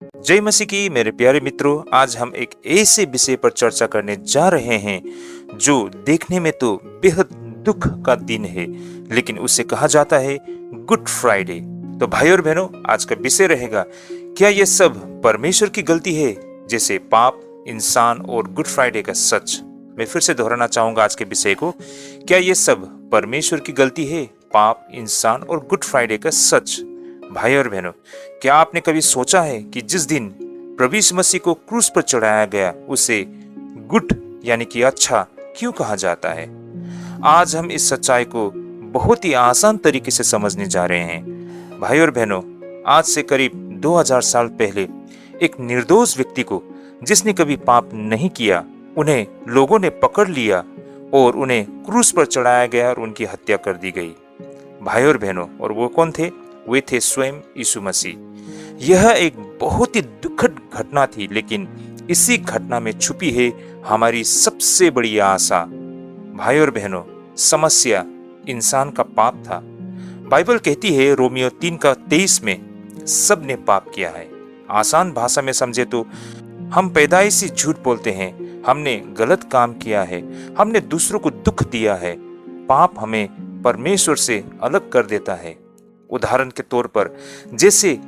जय मसीह की मेरे प्यारे मित्रों, आज हम एक ऐसे विषय पर चर्चा करने जा रहे हैं जो देखने में तो बेहद दुख का दिन है, लेकिन उसे कहा जाता है गुड फ्राइडे। तो भाई और बहनों, आज का विषय रहेगा, क्या ये सब परमेश्वर की गलती है, जैसे पाप, इंसान और गुड फ्राइडे का सच। मैं फिर से दोहराना चाहूंगा आज के विषय को, क्या ये सब परमेश्वर की गलती है, पाप, इंसान और गुड फ्राइडे का सच। भाई और बहनों, क्या आपने कभी सोचा है कि जिस दिन प्रभु यीशु मसीह को क्रूस पर चढ़ाया गया उसे गुड यानी कि अच्छा क्यों कहा जाता है। आज हम इस सच्चाई को बहुत ही आसान तरीके से समझने जा रहे हैं। भाई और बहनों, आज से करीब 2000 साल पहले एक निर्दोष व्यक्ति को, जिसने कभी पाप नहीं किया, उन्हें लोगों ने पकड़ लिया और उन्हें क्रूस पर चढ़ाया गया और उनकी हत्या कर दी गई। भाई और बहनों, और वो कौन थे? वे थे स्वयं यीशु मसीह। यह एक बहुत ही दुखद घटना थी, लेकिन इसी घटना में छुपी है हमारी सबसे बड़ी आशा। भाई और बहनों, समस्या इंसान का पाप था। बाइबल कहती है रोमियो 3:23 में, सब ने पाप किया है। आसान भाषा में समझे तो हम पैदाइशी झूठ बोलते हैं, हमने गलत काम किया है, हमने दूसरों को दुख दिया है। पाप हमें परमेश्वर से अलग कर देता है। उदाहरण के तौर पर, जैसे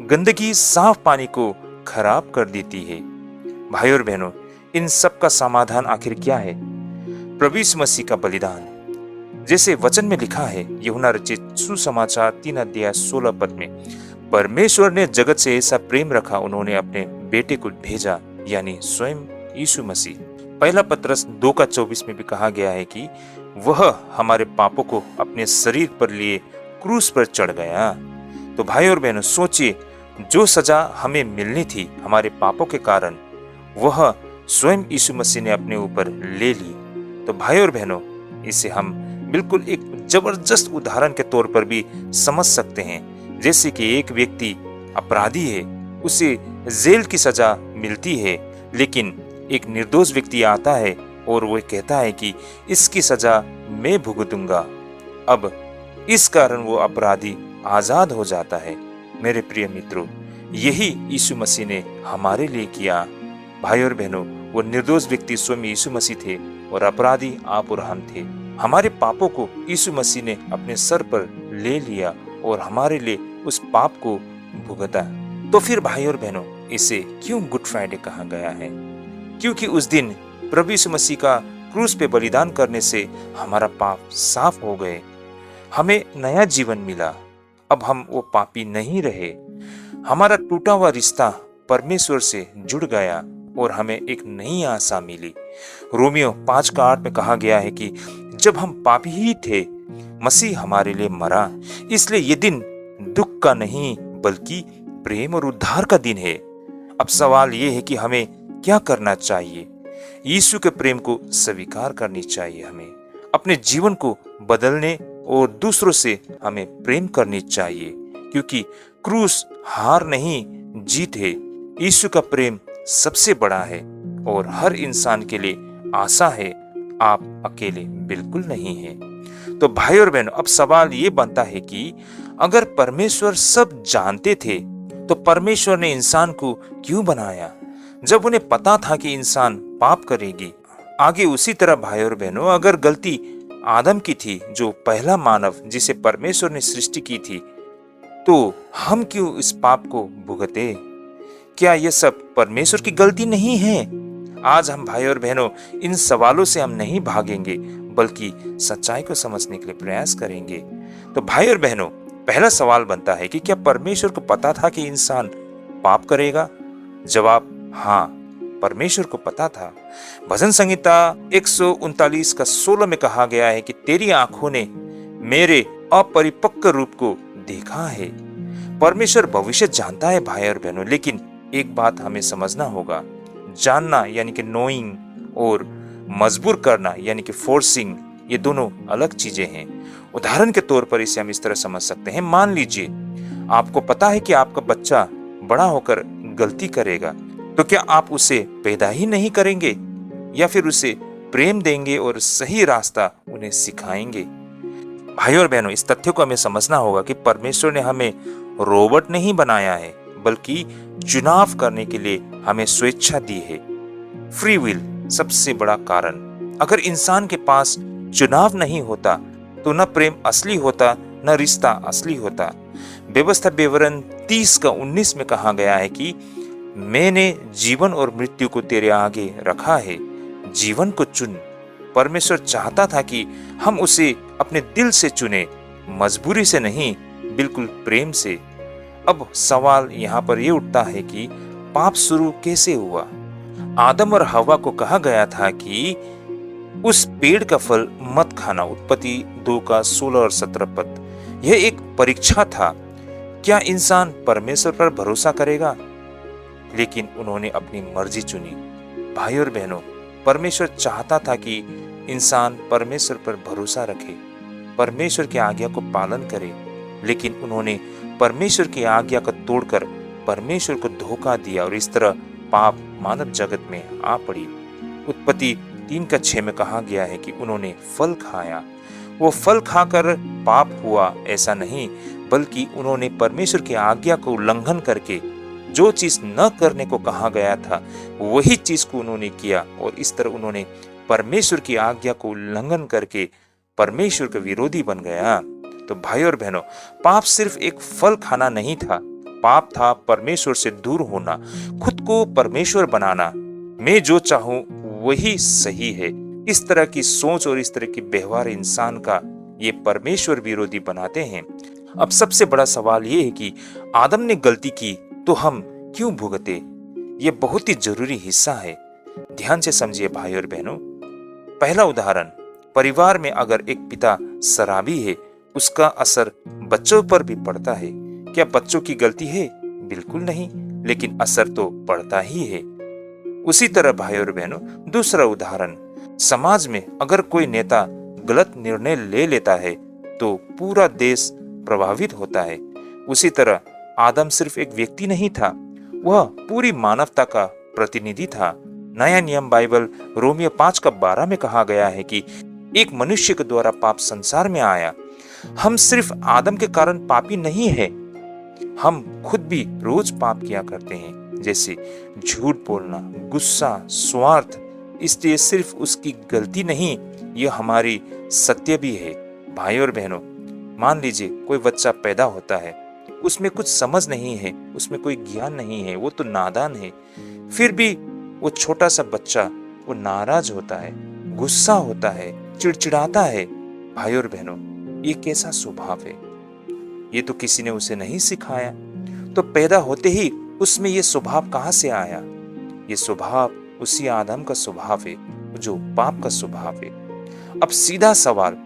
गंदगी साफ पानी को खराब कर देती है। भाई और बहनों, इन सब का समाधान आखिर क्या है? प्रभु यीशु मसीह का बलिदान। जैसे वचन में लिखा है, यूहन्ना रचित सुसमाचार 3:16 में, परमेश्वर ने जगत से ऐसा प्रेम रखा, उन्होंने अपने बेटे को भेजा, यानी स्वयं यीशु मसीह। पहला पत्रस 2:24 में भी कहा गया है कि वह हमारे पापों को अपने शरीर पर लिए क्रूस पर चढ़ गया। तो भाई और बहनों, सोचिए, जो सजा हमें मिलनी थी हमारे पापों के कारण, वह स्वयं यीशु मसीह ने अपने ऊपर ले ली। तो भाई और बहनों, इसे हम बिल्कुल एक जबरदस्त उदाहरण के तौर पर भी समझ सकते हैं। जैसे कि एक व्यक्ति अपराधी है, उसे जेल की सजा मिलती है, लेकिन एक निर्दोष व्यक्ति आता है और वह कहता है कि इसकी सजा मैं भुगतूंगा। अब इस कारण वो अपराधी आजाद हो जाता है। मेरे प्रिय मित्रों, यही यीशु मसीह ने हमारे लिए किया। भाई और बहनों, वो निर्दोष व्यक्ति स्वयं यीशु मसीह थे और अपराधी आप और हम थे। हमारे पापों को यीशु मसीह ने अपने सर पर ले लिया और हमारे लिए उस पाप को भुगता। तो फिर भाई और बहनों, इसे क्यों गुड फ्राइडे कहा गया है? क्योंकि उस दिन प्रभु यीशु मसीह का क्रूस पे बलिदान करने से हमारा पाप साफ हो गए, हमें नया जीवन मिला। अब हम वो पापी नहीं रहे। हमारा टूटा हुआ रिश्ता परमेश्वर से जुड़ गया और हमें एक नई आशा मिली। रोमियो 5:8 में कहा गया है कि जब हम पापी ही थे, मसीह हमारे लिए मरा। इसलिए ये दिन दुख का नहीं बल्कि प्रेम और उद्धार का दिन है। अब सवाल ये है कि हमें क्या करना चाहिए? यीशु के प्रेम को स्वीकार करनी चाहिए। हमें अपने जीवन को बदलने और दूसरों से हमें प्रेम करनी चाहिए, क्योंकि क्रूस हार नहीं जीत है। यीशु का प्रेम सबसे बड़ा है और हर इंसान के लिए आशा है। आप अकेले बिल्कुल नहीं हैं। तो भाई और बहनों, अब सवाल ये बनता है कि अगर परमेश्वर सब जानते थे, तो परमेश्वर ने इंसान को क्यों बनाया जब उन्हें पता था कि इंसान पाप करेगी? आगे उसी तरह भाई और बहनों, अगर गलती आदम की थी, जो पहला मानव जिसे परमेश्वर ने सृष्टि की थी, तो हम क्यों इस पाप को भुगते? क्या यह सब परमेश्वर की गलती नहीं है? आज हम भाई और बहनों, इन सवालों से हम नहीं भागेंगे, बल्कि सच्चाई को समझने के लिए प्रयास करेंगे। तो भाई और बहनों, पहला सवाल बनता है कि क्या परमेश्वर को पता था कि इंसान पाप करेगा? जवाब हाँ, परमेश्वर को पता था। भजन संहिता 139:16 में कहा गया है कि तेरी आंखों ने मेरे अपरिपक्व रूप को देखा है। परमेश्वर भविष्य जानता है भाई और बहनों, लेकिन एक बात हमें समझना होगा। जानना यानी कि नोइंग और मजबूर करना यानी कि फोर्सिंग, ये दोनों अलग चीजें हैं। उदाहरण के तौर पर इसे हम इस तरह समझ सकते हैं। मान लीजिए आपको पता है कि आपका बच्चा बड़ा होकर गलती करेगा, तो क्या आप उसे पैदा ही नहीं करेंगे, या फिर उसे प्रेम देंगे और सही रास्ता उन्हें सिखाएंगे? भाई और बहनों, इस तथ्य को हमें समझना होगा कि परमेश्वर ने हमें रोबोट नहीं बनाया है, बल्कि चुनाव करने के लिए हमें स्वेच्छा दी है। फ्री विल सबसे बड़ा कारण। अगर इंसान के पास चुनाव नहीं होता तो न प्रेम असली होता, न रिश्ता असली होता। व्यवस्था विवरण 30:19 में कहा गया है कि मैंने जीवन और मृत्यु को तेरे आगे रखा है, जीवन को चुन। परमेश्वर चाहता था कि हम उसे अपने दिल से चुने, मजबूरी से नहीं, बिल्कुल प्रेम से। अब सवाल यहाँ पर ये उठता है कि पाप शुरू कैसे हुआ? आदम और हवा को कहा गया था कि उस पेड़ का फल मत खाना। उत्पत्ति 2:16 और 17 पद। यह एक परीक्षा था। क्या इंसान परमेश्वर पर भरोसा करेगा? लेकिन उन्होंने अपनी मर्जी चुनी। भाई और बहनों, परमेश्वर चाहता था कि इंसान परमेश्वर पर भरोसा रखे, परमेश्वर की आज्ञा को पालन करे, लेकिन उन्होंने परमेश्वर की आज्ञा को तोड़कर परमेश्वर को धोखा दिया और इस तरह पाप मानव जगत में आ पड़ी। उत्पत्ति 3:6 में कहा गया है कि उन्होंने फल खाया। वो फल खाकर पाप हुआ ऐसा नहीं, बल्कि उन्होंने परमेश्वर की आज्ञा को उल्लंघन करके जो चीज न करने को कहा गया था वही चीज को उन्होंने किया, और इस तरह उन्होंने परमेश्वर की आज्ञा को उल्लंघन करके परमेश्वर के विरोधी बन गया। तो भाई और बहनों, पाप सिर्फ एक फल खाना नहीं था, पाप था परमेश्वर से दूर होना, खुद को परमेश्वर बनाना। मैं जो चाहूं वही सही है। इस तरह की सोच और इस तरह की व्यवहार इंसान का ये परमेश्वर विरोधी बनाते हैं। अब सबसे बड़ा सवाल ये है कि आदम ने गलती की तो हम क्यों भुगते? ये बहुत ही जरूरी हिस्सा है। ध्यान से समझिए भाई और बहनों। पहला उदाहरण, परिवार में अगर एक पिता शराबी है, उसका असर बच्चों पर भी पड़ता है। क्या बच्चों की गलती है? बिल्कुल नहीं, लेकिन असर तो पड़ता ही है। उसी तरह भाई और बहनों, दूसरा उदाहरण, समाज में अगर कोई नेता गलत निर्णय ले लेता है तो पूरा देश प्रभावित होता है। उसी तरह आदम सिर्फ एक व्यक्ति नहीं था, वह पूरी मानवता का प्रतिनिधि था। नया नियम बाइबल रोमियो 5:12 में कहा गया है कि एक मनुष्य के द्वारा पाप संसार में आया। हम सिर्फ आदम के कारण पापी नहीं है, हम खुद भी रोज पाप किया करते हैं, जैसे झूठ बोलना, गुस्सा, स्वार्थ। इसलिए सिर्फ उसकी गलती नहीं, यह हमारी सत्य भी है। भाई और बहनों, मान लीजिए कोई बच्चा पैदा होता है, उसमें कुछ समझ नहीं है, उसमें कोई ज्ञान नहीं है, वो तो नादान है। फिर भी वो छोटा सा बच्चा वो नाराज होता है, गुस्सा होता है, चिड़चिड़ाता है। भाई और बहनों, ये कैसा स्वभाव है? ये तो किसी ने उसे नहीं सिखाया। तो पैदा होते ही उसमें ये स्वभाव कहाँ से आया? ये स्वभाव उसी आदम का स्वभाव है जो पाप का स्वभाव है। अब सीधा सवाल,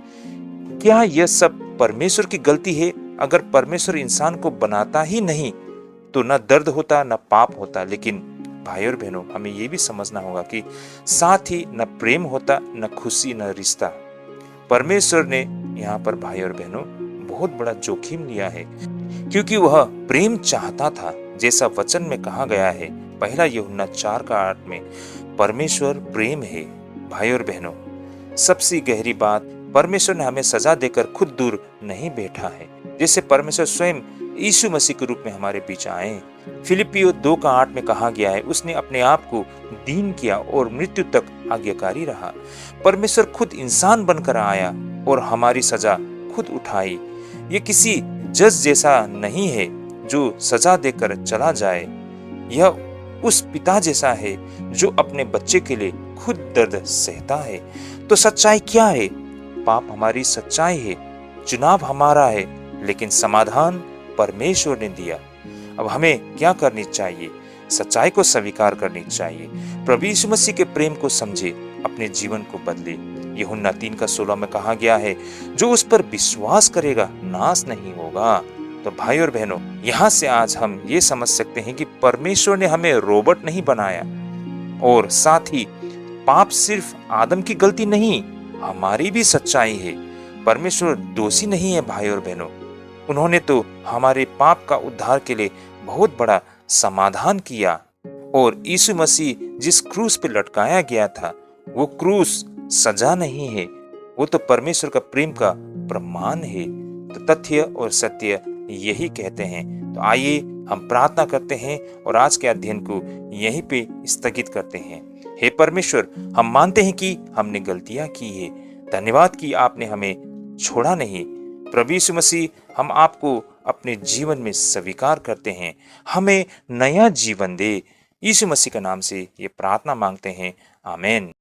क्या यह सब परमेश्वर की गलती है? अगर परमेश्वर इंसान को बनाता ही नहीं तो न दर्द होता, न पाप होता। लेकिन भाई और बहनों, हमें यह भी समझना होगा कि साथ ही न प्रेम होता, न खुशी, न रिश्ता। परमेश्वर ने यहाँ पर भाई और बहनों बहुत बड़ा जोखिम लिया है, क्योंकि वह प्रेम चाहता था। जैसा वचन में कहा गया है 1 यूहन्ना 4:8 में, परमेश्वर प्रेम है। भाई और बहनों, सबसे गहरी बात, परमेश्वर ने हमें सजा देकर खुद दूर नहीं बैठा है। जैसे परमेश्वर स्वयं यीशु मसीह के रूप में हमारे बीच आए। फिलिपियो 2:8 में कहा गया है, उसने अपने आप को दीन किया और मृत्यु तक आज्ञाकारी रहा। परमेश्वर खुद इंसान बनकर आया और हमारी सजा खुद उठाई। ये किसी जज जैसा नहीं है जो सजा देकर चला जाए। यह उस पिता जैसा है जो अपने बच्चे के लिए खुद दर्द सहता है। तो सच्चाई क्या है? पाप हमारी सच्चाई है, चुनाव हमारा है, लेकिन समाधान परमेश्वर ने दिया। अब हमें क्या करनी चाहिए? सच्चाई को स्वीकार करनी चाहिए, प्रभु यीशु मसीह के प्रेम को समझे, अपने जीवन को बदले। यूहन्ना 3:16 में कहा गया है, जो उस पर विश्वास करेगा नाश नहीं होगा। तो भाई और बहनों, यहाँ से आज हम ये समझ सकते हैं कि परमेश्वर ने हमें रोबोट नहीं बनाया, और साथ ही पाप सिर्फ आदम की गलती नहीं, हमारी भी सच्चाई है। परमेश्वर दोषी नहीं है भाई और बहनों, उन्होंने तो हमारे पाप का उद्धार के लिए बहुत बड़ा समाधान किया। और यीशु मसीह जिस क्रूस पे लटकाया गया था, वो क्रूस सजा नहीं है, वो तो परमेश्वर का प्रेम का प्रमाण है। तो तथ्य और सत्य यही कहते हैं। तो आइए हम प्रार्थना करते हैं और आज के अध्ययन को यहीं पे स्थगित करते हैं। हे परमेश्वर, हम मानते हैं कि हमने गलतियां की है। धन्यवाद कि आपने हमें छोड़ा नहीं। प्रभु यीशु मसीह, हम आपको अपने जीवन में स्वीकार करते हैं। हमें नया जीवन दे। यीशु मसीह का नाम से ये प्रार्थना मांगते हैं। आमीन।